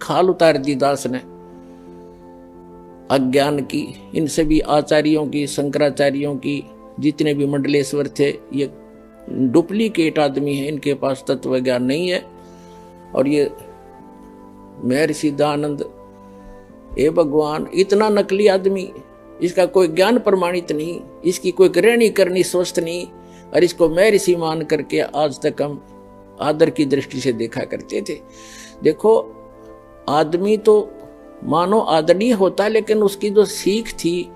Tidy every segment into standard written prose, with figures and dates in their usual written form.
खाल उतार दी दास ने अज्ञान की। इन सभी आचार्यों की, शंकराचार्यों की, जितने भी मंडलेश्वर थे, ये डुप्लीकेट आदमी है, इनके पास तत्व ज्ञान नहीं है। और ये महर्षि दयानंद, ए भगवान, इतना नकली आदमी, इसका कोई ज्ञान प्रमाणित नहीं, इसकी कोई रहनी करनी स्वस्थ नहीं, और इसको महर्षि मान करके आज तक हम आदर की दृष्टि से देखा करते थे। देखो, आदमी तो मानो आदरणीय होता है, लेकिन उसकी जो सीख थी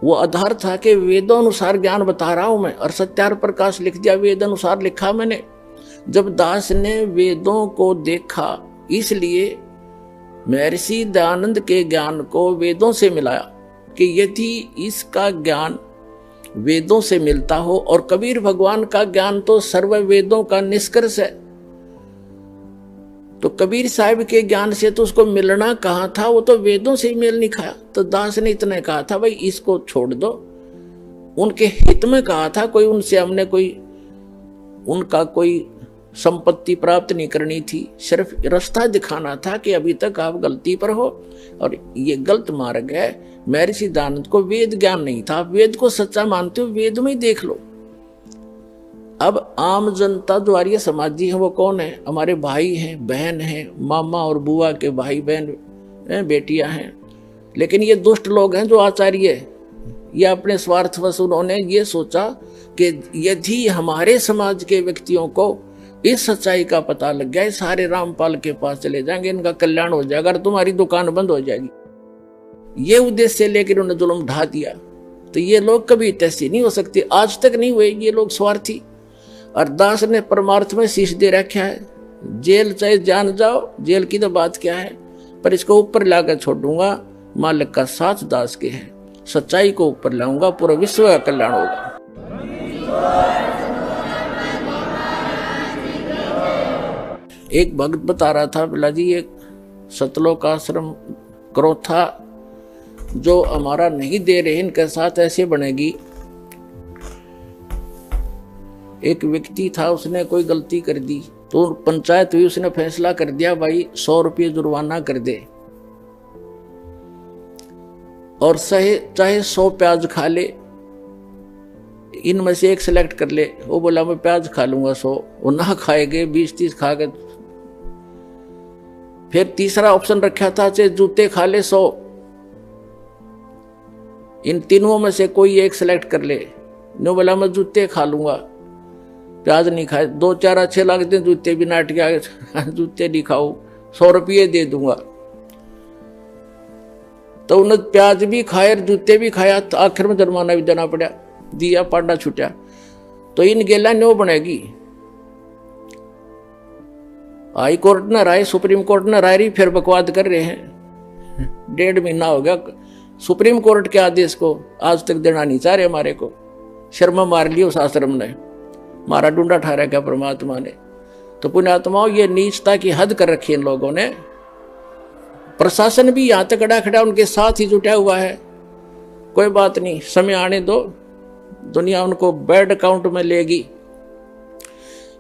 वो आधार था कि वेदों अनुसार ज्ञान बता रहा हूं मैं, और सत्यार प्रकाश लिख दिया, वेद अनुसार लिखा मैंने। जब दास ने वेदों को देखा, इसलिए महर्षि दयानंद के ज्ञान को वेदों से मिलाया कि यदि इसका ज्ञान वेदों से मिलता हो, और कबीर भगवान का ज्ञान तो सर्व वेदों का निष्कर्ष है, तो कबीर साहब के ज्ञान से तो उसको मिलना कहाँ था, वो तो वेदों से ही मेल नहीं खाया। तो दास ने इतना कहा था, भाई इसको छोड़ दो, उनके हित में कहा था, कोई उनसे हमने कोई उनका कोई संपत्ति प्राप्त नहीं करनी थी, सिर्फ रास्ता दिखाना था कि अभी तक आप गलती पर हो और ये गलत मार्ग है। महर्षि दयानंद को वेद ज्ञान नहीं था, आप वेद को सच्चा मानते हो, वेद में ही देख लो। अब आम जनता जो आर्य समाजी है वो कौन है? हमारे भाई हैं, बहन हैं, मामा और बुआ के भाई बहन बेटियां हैं। लेकिन ये दुष्ट लोग हैं जो आचार्य, ये अपने स्वार्थवश उन्होंने ये सोचा कि यदि हमारे समाज के व्यक्तियों को इस सच्चाई का पता लग गया, सारे रामपाल के पास चले जाएंगे, इनका कल्याण हो जाएगा और तुम्हारी दुकान बंद हो जाएगी। ये उद्देश्य लेकर उन्होंने जुल्म ढा दिया। तो ये लोग कभी तैसी नहीं हो सकते, आज तक नहीं हुए ये लोग स्वार्थी। और दास ने परमार्थ में शीश दे रखा है, जेल चाहे जान जाओ, जेल की तो बात क्या है, पर इसको ऊपर लाकर छोड़ूंगा, मालिक का साथ दास के है, सच्चाई को ऊपर लाऊंगा, पूरा विश्व का कल्याण होगा। एक भक्त बता रहा था, बोला जी एक सतलोक आश्रम क्रोथा जो हमारा नहीं दे रहे, इनके साथ ऐसे बनेगी। एक व्यक्ति था, उसने कोई गलती कर दी तो पंचायत हुई, उसने फैसला कर दिया भाई 100 रुपये जुर्माना कर दे और चाहे 100 प्याज खा ले, इनमें से एक सिलेक्ट कर ले। वो बोला मैं प्याज खा लूंगा 100, वो ना खाएगे 20-30 खा गए। फिर तीसरा ऑप्शन रखा था, चाहे जूते खा ले 100, इन तीनों में से कोई एक सिलेक्ट कर ले। नो बोला मैं जूते खा लूंगा, प्याज नहीं खाए। 2-4 अच्छे लगते हैं जूते भी, नाट के जूते नहीं खाओ, 100 रुपये दे दूंगा। तो उन्हें प्याज भी खाए और जूते भी खाया, तो आखिर में जुर्माना भी देना पड़ा, दिया, पांडा छुटा। तो इन गेला न्यो बनेगी। हाई कोर्ट न राय, सुप्रीम कोर्ट न राय रही, फिर बकवाद कर रहे हैं। 1.5 महीना हो गया सुप्रीम कोर्ट के आदेश को आज तक देना नहीं चाह रहे हमारे को। शर्मा मार ली उस आश्रम ने, मारा डूंडा ठहरा क्या परमात्मा ने। तो पुण्यात्माओं, ये नीचता की हद कर रखी इन लोगों ने। प्रशासन भी यहां तक खड़ा उनके साथ ही जुटा हुआ है। कोई बात नहीं, समय आने दो, दुनिया उनको बैड अकाउंट में लेगी।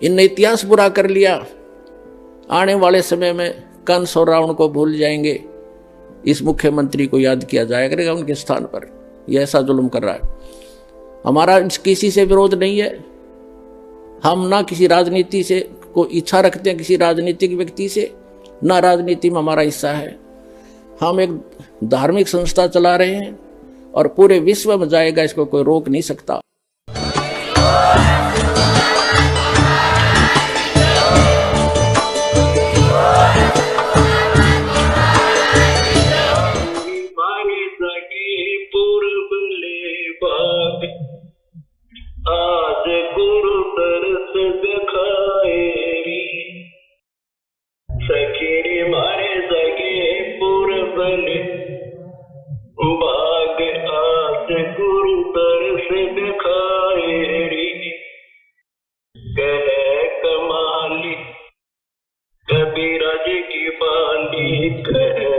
इनने इतिहास बुरा कर लिया, आने वाले समय में कंस और रावण को भूल जाएंगे, इस मुख्यमंत्री को याद किया जाया करेगा उनके स्थान पर। यह ऐसा जुल्म कर रहा है। हमारा किसी से विरोध नहीं है, हम ना किसी राजनीति से को इच्छा रखते हैं, किसी राजनीतिक व्यक्ति से, ना राजनीति में हमारा हिस्सा है। हम एक धार्मिक संस्था चला रहे हैं और पूरे विश्व में जाएगा, इसको कोई रोक नहीं सकता। आज गुरु तरस दिखाएगी, सखी मारे सगे पूर्वले बाग, आज गुरु तरस दिखाएगी। कह कमाली कबीरा जी की बाली, कह